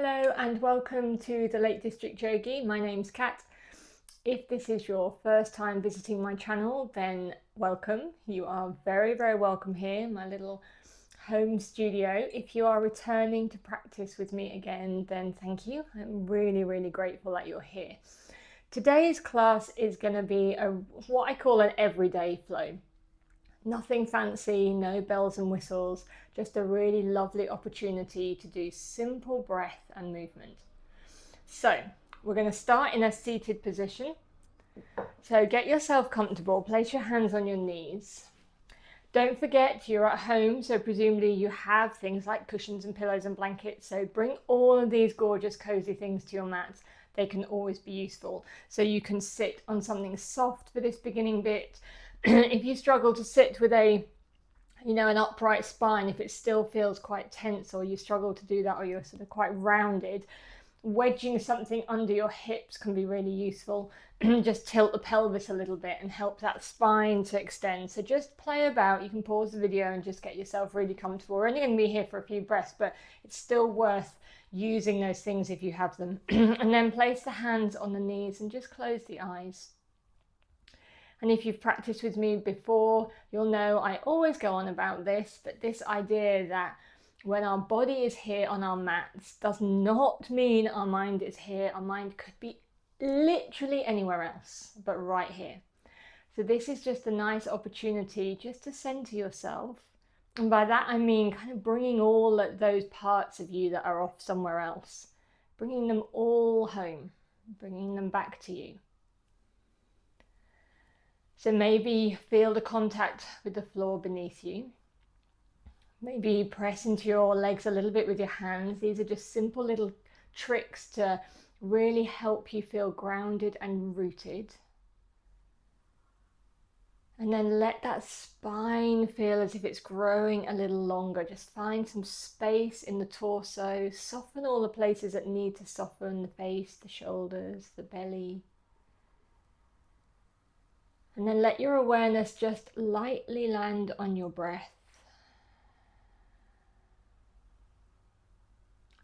Hello and welcome to the Lake District Yogi. My name's Kat. If this is your first time visiting my channel, then welcome. You are very, very welcome here, my little home studio. If you are returning to practice with me again, then thank you. I'm really, really grateful that you're here. Today's class is going to be what I call an everyday flow. Nothing fancy, no bells and whistles, just a really lovely opportunity to do simple breath and movement. So we're going to start in a seated position. So get yourself comfortable, place your hands on your knees. Don't forget you're at home, so presumably you have things like cushions and pillows and blankets. So bring all of these gorgeous cozy things to your mat. They can always be useful. So you can sit on something soft for this beginning bit. If you struggle to sit with an upright spine, if it still feels quite tense, or you struggle to do that, or you're sort of quite rounded, wedging something under your hips can be really useful. Just tilt the pelvis a little bit and help that spine to extend. So just play about. You can pause the video and just get yourself really comfortable. We're only going to be here for a few breaths, but it's still worth using those things if you have them. And then place the hands on the knees and just close the eyes. And if you've practiced with me before, you'll know I always go on about this, but this idea that when our body is here on our mats does not mean our mind is here. Our mind could be literally anywhere else, but right here. So this is just a nice opportunity just to center yourself. And by that, I mean kind of bringing all those parts of you that are off somewhere else, bringing them all home, bringing them back to you. So maybe feel the contact with the floor beneath you. Maybe press into your legs a little bit with your hands. These are just simple little tricks to really help you feel grounded and rooted. And then let that spine feel as if it's growing a little longer. Just find some space in the torso. Soften all the places that need to soften: the face, the shoulders, the belly. And then let your awareness just lightly land on your breath.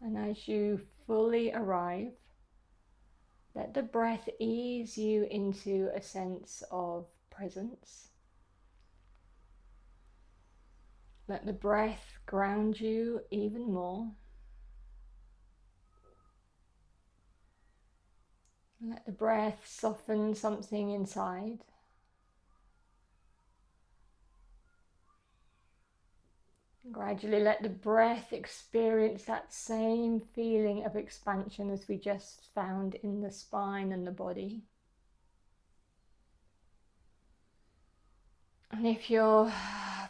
And as you fully arrive, let the breath ease you into a sense of presence. Let the breath ground you even more. Let the breath soften something inside. Gradually let the breath experience that same feeling of expansion as we just found in the spine and the body. And if your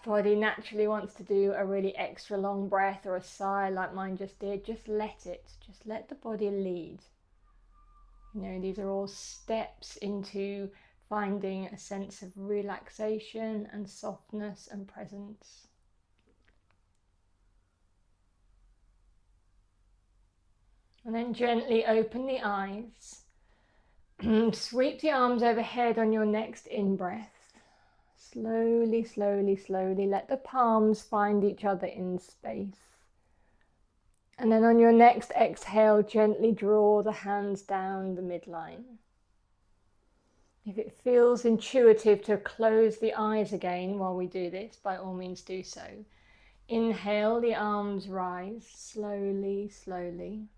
body naturally wants to do a really extra long breath or a sigh like mine just did, just let it. Just let the body lead. These are all steps into finding a sense of relaxation and softness and presence. And then gently open the eyes. Sweep the arms overhead on your next in-breath. Slowly, slowly, slowly let the palms find each other in space. And then on your next exhale, gently draw the hands down the midline. If it feels intuitive to close the eyes again while we do this, by all means do so. Inhale, the arms rise slowly, slowly.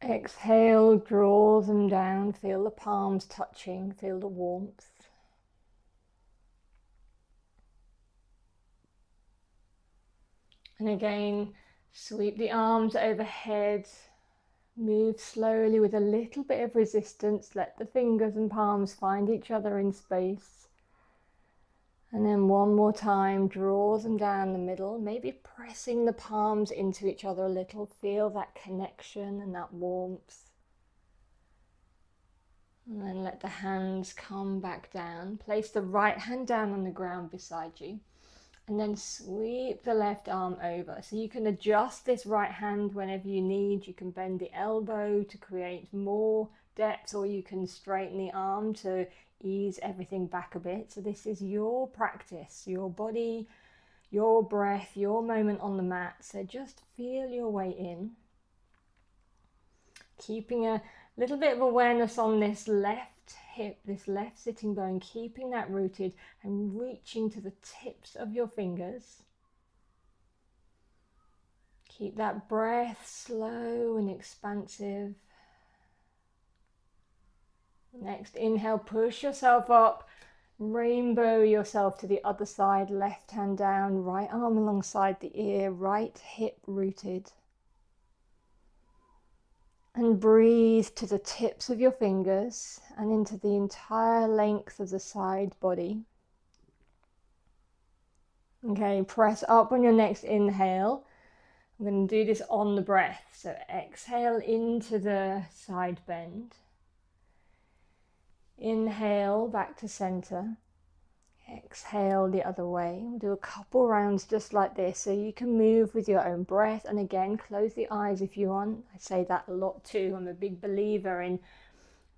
Exhale, draw them down, feel the palms touching, feel the warmth. And again, sweep the arms overhead, move slowly with a little bit of resistance, let the fingers and palms find each other in space. And then one more time, draw them down the middle, maybe pressing the palms into each other a little. Feel that connection and that warmth. And then let the hands come back down. Place the right hand down on the ground beside you. And then sweep the left arm over. So you can adjust this right hand whenever you need. You can bend the elbow to create more depth, or you can straighten the arm to ease everything back a bit. So this is your practice, your body, your breath, your moment on the mat. So just feel your way in. Keeping a little bit of awareness on this left hip, this left sitting bone, keeping that rooted and reaching to the tips of your fingers. Keep that breath slow and expansive. Next inhale, push yourself up, rainbow yourself to the other side, left hand down, right arm alongside the ear, right hip rooted. And breathe to the tips of your fingers and into the entire length of the side body. Okay, press up on your next inhale. I'm going to do this on the breath. So exhale into the side bend. Inhale back to center. Exhale the other way. We'll do a couple rounds just like this, so you can move with your own breath. And again, close the eyes if you want. I say that a lot too. I'm a big believer in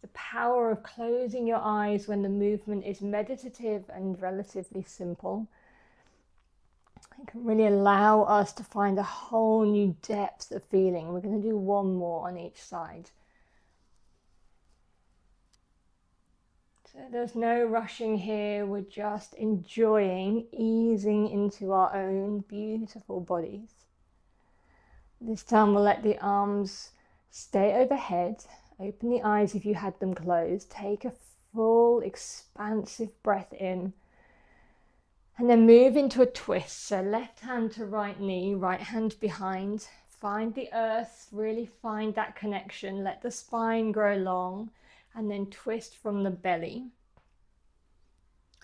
the power of closing your eyes when the movement is meditative and relatively simple. It can really allow us to find a whole new depth of feeling. We're going to do one more on each side. So there's no rushing here. We're just enjoying easing into our own beautiful bodies. This time we'll let the arms stay overhead. Open the eyes if you had them closed. Take a full expansive breath in. And then move into a twist. So left hand to right knee, right hand behind. Find the earth, really find that connection. Let the spine grow long. And then twist from the belly.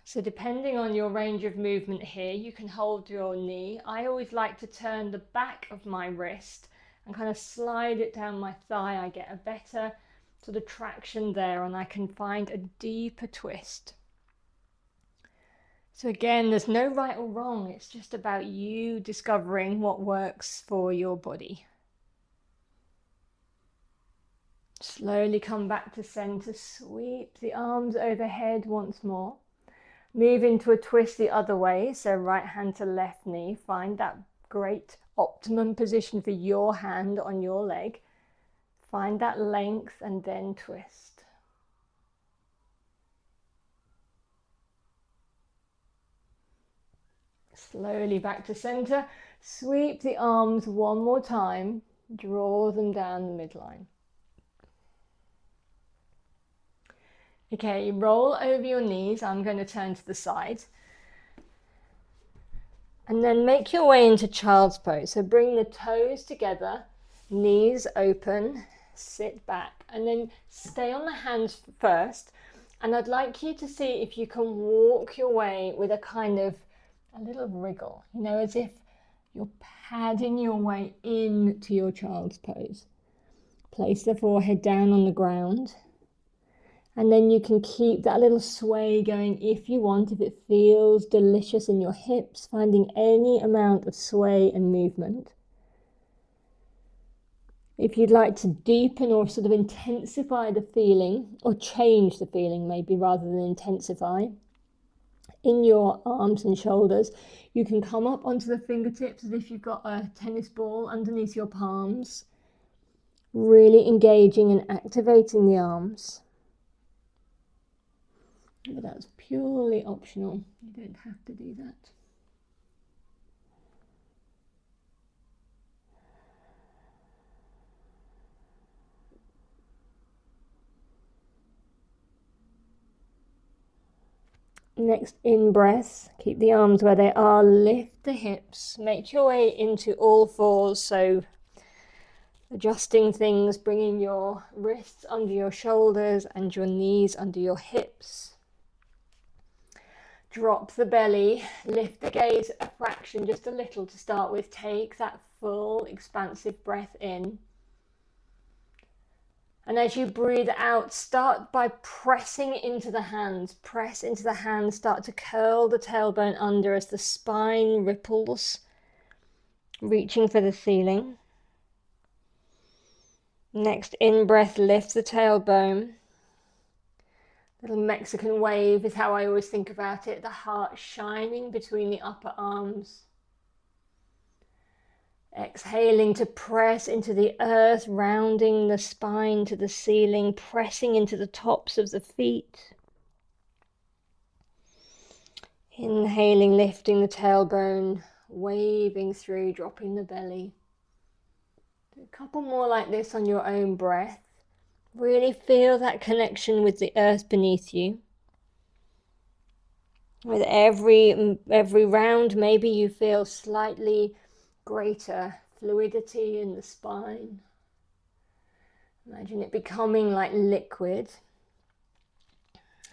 So depending on your range of movement here, you can hold your knee. I always like to turn the back of my wrist and kind of slide it down my thigh. I get a better sort of traction there and I can find a deeper twist. So again, there's no right or wrong. It's just about you discovering what works for your body. Slowly come back to center, sweep the arms overhead once more. Move into a twist the other way, so right hand to left knee. Find that great optimum position for your hand on your leg. Find that length and then twist. Slowly back to center. Sweep the arms one more time. Draw them down the midline. Okay, roll over your knees. I'm going to turn to the side. And then make your way into child's pose. So bring the toes together, knees open, sit back, and then stay on the hands first. And I'd like you to see if you can walk your way with a kind of a little wriggle, you know, as if you're padding your way into your child's pose. Place the forehead down on the ground. And then you can keep that little sway going if you want, if it feels delicious in your hips, finding any amount of sway and movement. If you'd like to deepen or sort of intensify the feeling, or change the feeling maybe rather than intensify, in your arms and shoulders, you can come up onto the fingertips as if you've got a tennis ball underneath your palms, really engaging and activating the arms. But that's purely optional. You don't have to do that. Next in breath, keep the arms where they are, lift the hips, make your way into all fours, so adjusting things, bringing your wrists under your shoulders and your knees under your hips. Drop the belly, lift the gaze a fraction, just a little to start with. Take that full expansive breath in. And as you breathe out, start by pressing into the hands. Press into the hands, start to curl the tailbone under as the spine ripples, reaching for the ceiling. Next in breath, lift the tailbone. Little Mexican wave is how I always think about it. The heart shining between the upper arms. Exhaling to press into the earth, rounding the spine to the ceiling, pressing into the tops of the feet. Inhaling, lifting the tailbone, waving through, dropping the belly. Do a couple more like this on your own breath. Really feel that connection with the earth beneath you. With every round, maybe you feel slightly greater fluidity in the spine. Imagine it becoming like liquid.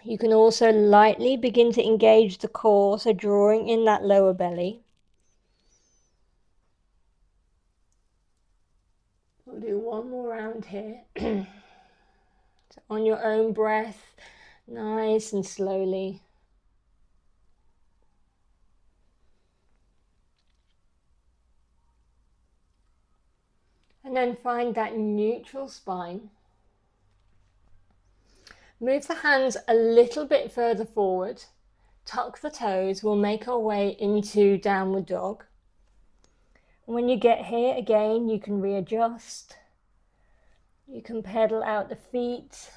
You can also lightly begin to engage the core, so drawing in that lower belly. We'll do one more round here. So on your own breath, nice and slowly. And then find that neutral spine. Move the hands a little bit further forward. Tuck the toes. We'll make our way into downward dog. When you get here, again, you can readjust. You can pedal out the feet,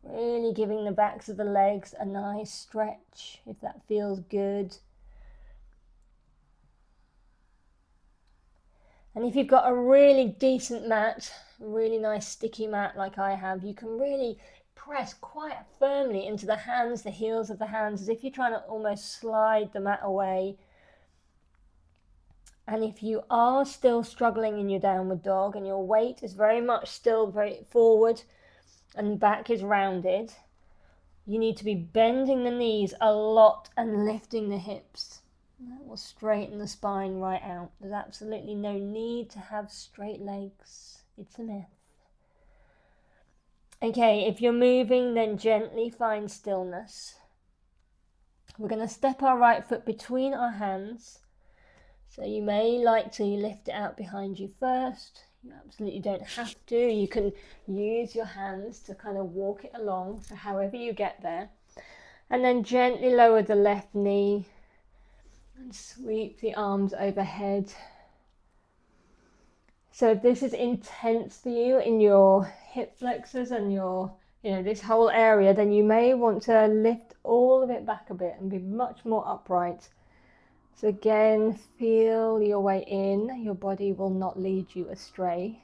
really giving the backs of the legs a nice stretch if that feels good. And if you've got a really decent mat, a really nice sticky mat like I have, you can really press quite firmly into the hands, the heels of the hands, as if you're trying to almost slide the mat away. And if you are still struggling in your downward dog and your weight is very much still very forward and back is rounded, you need to be bending the knees a lot and lifting the hips. That will straighten the spine right out. There's absolutely no need to have straight legs. It's a myth. Okay, if you're moving, then gently find stillness. We're going to step our right foot between our hands. So you may like to lift it out behind you first. You absolutely don't have to. You can use your hands to kind of walk it along, so however you get there. And then gently lower the left knee and sweep the arms overhead. So if this is intense for you in your hip flexors and your, this whole area, then you may want to lift all of it back a bit and be much more upright. So again, feel your way in. Your body will not lead you astray.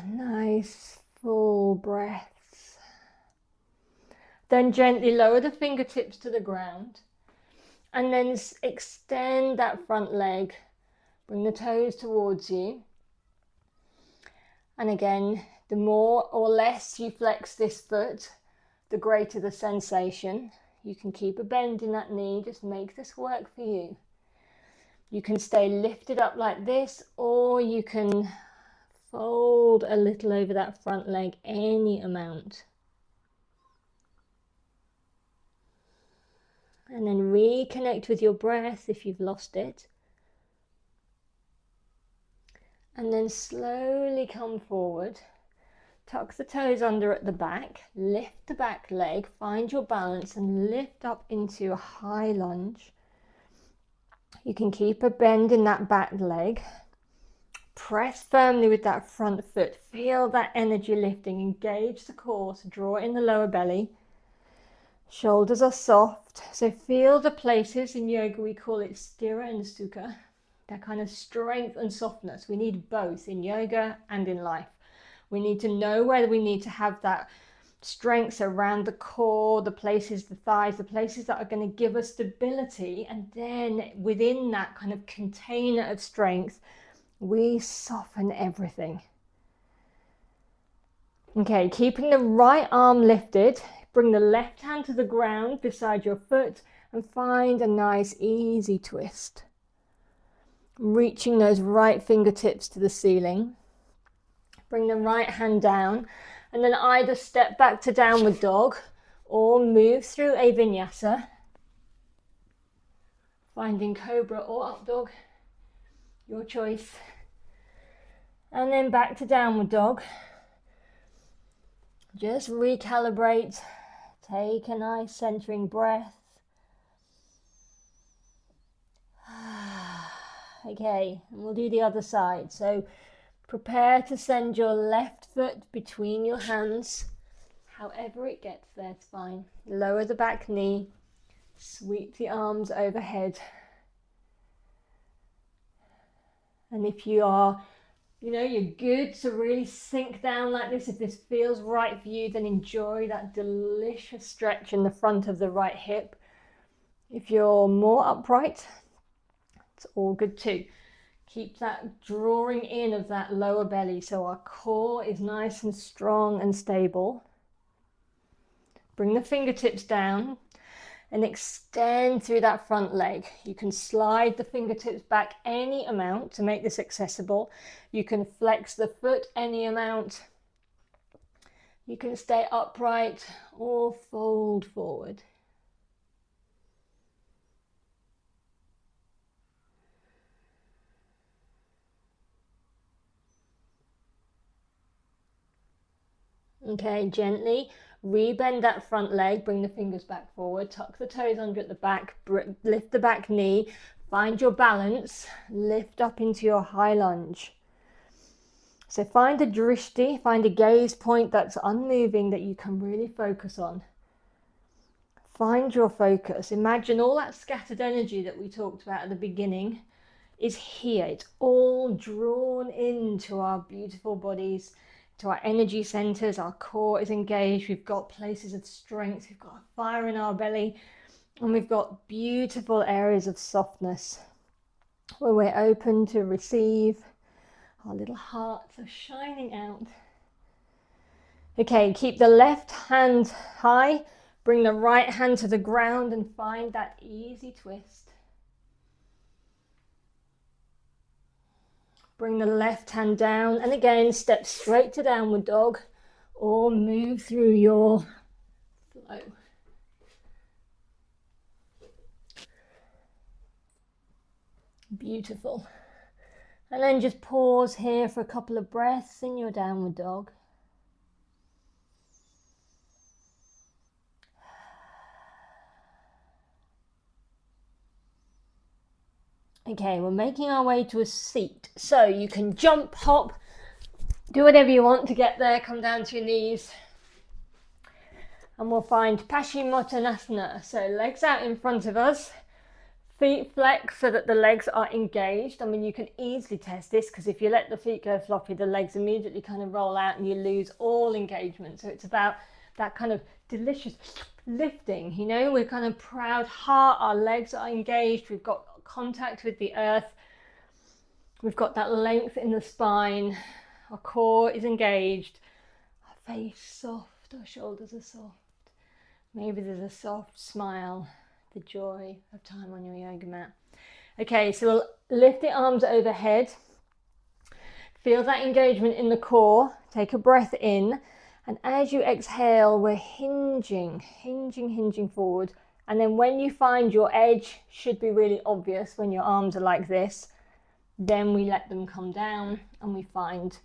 Nice full breaths. Then gently lower the fingertips to the ground. And then extend that front leg. Bring the toes towards you. And again, the more or less you flex this foot, the greater the sensation. You can keep a bend in that knee, just make this work for you. You can stay lifted up like this, or you can fold a little over that front leg, any amount. And then reconnect with your breath if you've lost it. And then slowly come forward. Tuck the toes under at the back, lift the back leg, find your balance and lift up into a high lunge. You can keep a bend in that back leg. Press firmly with that front foot. Feel that energy lifting. Engage the core to draw in the lower belly. Shoulders are soft. So feel the places in yoga, we call it sthira and sukha. That kind of strength and softness. We need both in yoga and in life. We need to know where we need to have that strength around the core, the places, the thighs, the places that are going to give us stability. And then within that kind of container of strength, we soften everything. Okay, keeping the right arm lifted, bring the left hand to the ground beside your foot and find a nice easy twist. Reaching those right fingertips to the ceiling. Bring the right hand down and then either step back to downward dog or move through a vinyasa. Finding cobra or up dog, your choice. And then back to downward dog. Just recalibrate. Take a nice centering breath. Okay, and we'll do the other side. So prepare to send your left foot between your hands. However it gets there, it's fine. Lower the back knee, sweep the arms overhead. And if you are, you're good to really sink down like this, if this feels right for you, then enjoy that delicious stretch in the front of the right hip. If you're more upright, it's all good too. Keep that drawing in of that lower belly so our core is nice and strong and stable. Bring the fingertips down and extend through that front leg. You can slide the fingertips back any amount to make this accessible. You can flex the foot any amount. You can stay upright or fold forward. Okay, gently rebend that front leg, bring the fingers back forward, tuck the toes under at the back, lift the back knee, find your balance, lift up into your high lunge. So find a drishti, find a gaze point that's unmoving that you can really focus on. Find your focus. Imagine all that scattered energy that we talked about at the beginning is here. It's all drawn into our beautiful bodies, to our energy centers. Our core is engaged. We've got places of strength. We've got a fire in our belly, and we've got beautiful areas of softness where we're open to receive. Our little hearts are shining out. Okay, keep the left hand high. Bring the right hand to the ground and find that easy twist. Bring the left hand down and again step straight to downward dog or move through your flow. Beautiful. And then just pause here for a couple of breaths in your downward dog. Okay, we're making our way to a seat. So you can jump, hop, do whatever you want to get there. Come down to your knees. And we'll find Paschimottanasana. So legs out in front of us. Feet flex so that the legs are engaged. I mean, you can easily test this because if you let the feet go floppy, the legs immediately kind of roll out and you lose all engagement. So it's about that kind of delicious lifting, we're kind of proud heart, our legs are engaged, we've got contact with the earth, we've got that length in the spine, our core is engaged, our face soft, our shoulders are soft, maybe there's a soft smile, the joy of time on your yoga mat. Okay, so we'll lift the arms overhead, feel that engagement in the core, take a breath in, and as you exhale, we're hinging forward. And then when you find your edge, should be really obvious when your arms are like this, then we let them come down and we find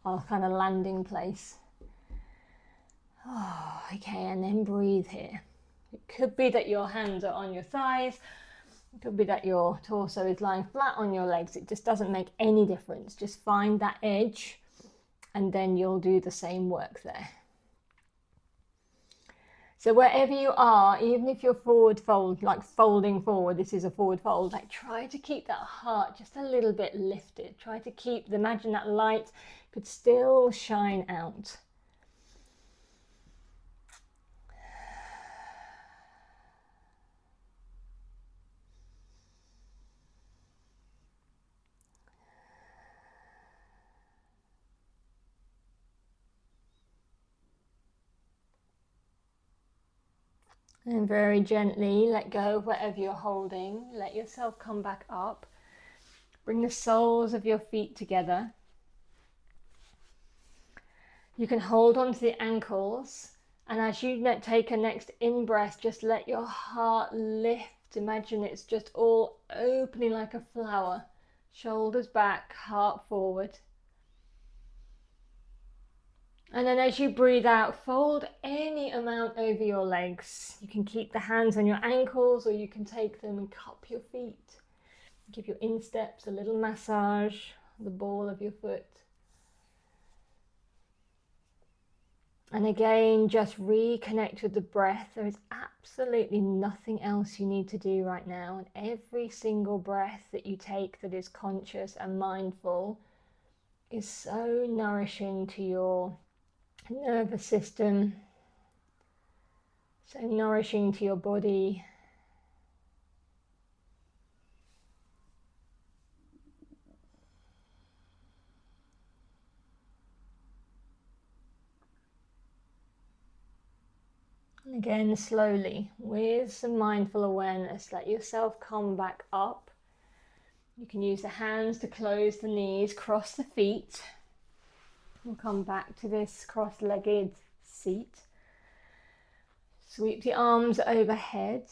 our kind of landing place. Oh, okay, and then breathe here. It could be that your hands are on your thighs. It could be that your torso is lying flat on your legs. It just doesn't make any difference. Just find that edge and then you'll do the same work there. So wherever you are, even if you're forward fold, like folding forward, this is a forward fold, like try to keep that heart just a little bit lifted. Try to keep, imagine that light could still shine out. And very gently let go of whatever you're holding. Let yourself come back up. Bring the soles of your feet together. You can hold onto the ankles. And as you take a next in-breath, just let your heart lift. Imagine it's just all opening like a flower. Shoulders back, heart forward. And then as you breathe out, fold any amount over your legs. You can keep the hands on your ankles or you can take them and cup your feet. Give your insteps a little massage, the ball of your foot. And again, just reconnect with the breath. There is absolutely nothing else you need to do right now. And every single breath that you take that is conscious and mindful is so nourishing to your nervous system, so nourishing to your body. And again, slowly, with some mindful awareness, let yourself come back up. You can use the hands to close the knees, cross the feet. We'll come back to this cross-legged seat. Sweep the arms overhead.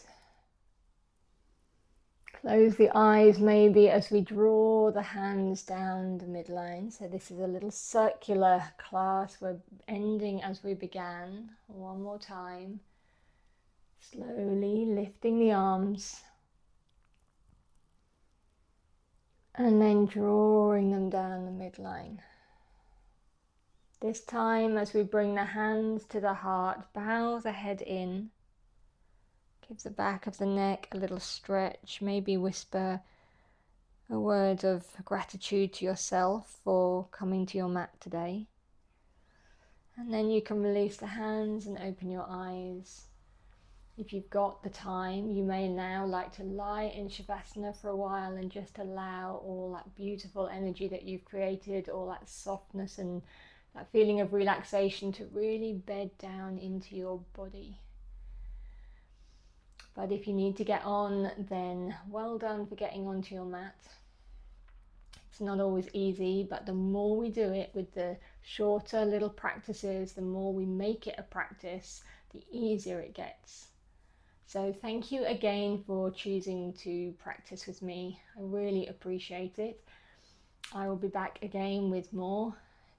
Close the eyes maybe as we draw the hands down the midline. So this is a little circular class. We're ending as we began. One more time. Slowly lifting the arms. And then drawing them down the midline. This time, as we bring the hands to the heart, bow the head in. Give the back of the neck a little stretch. Maybe whisper a word of gratitude to yourself for coming to your mat today. And then you can release the hands and open your eyes. If you've got the time, you may now like to lie in Shavasana for a while and just allow all that beautiful energy that you've created, all that softness and that feeling of relaxation to really bed down into your body. But if you need to get on, then well done for getting onto your mat. It's not always easy, but the more we do it with the shorter little practices, the more we make it a practice, the easier it gets. So thank you again for choosing to practice with me. I really appreciate it. I will be back again with more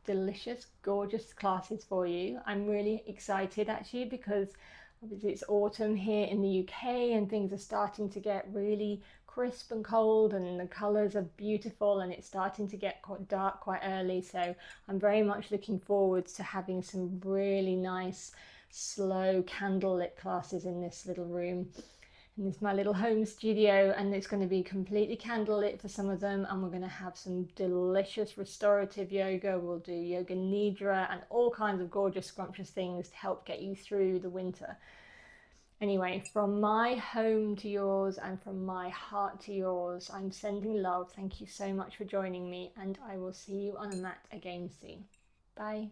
delicious, gorgeous classes for you. I'm really excited actually because obviously it's autumn here in the UK and things are starting to get really crisp and cold and the colours are beautiful and it's starting to get quite dark quite early. So I'm very much looking forward to having some really nice slow candlelit classes in this little room. And this is my little home studio and it's going to be completely candlelit for some of them, and we're going to have some delicious restorative yoga. We'll do yoga nidra and all kinds of gorgeous scrumptious things to help get you through the winter. Anyway, from my home to yours and from my heart to yours, I'm sending love. Thank you so much for joining me, and I will see you on a mat again soon. Bye.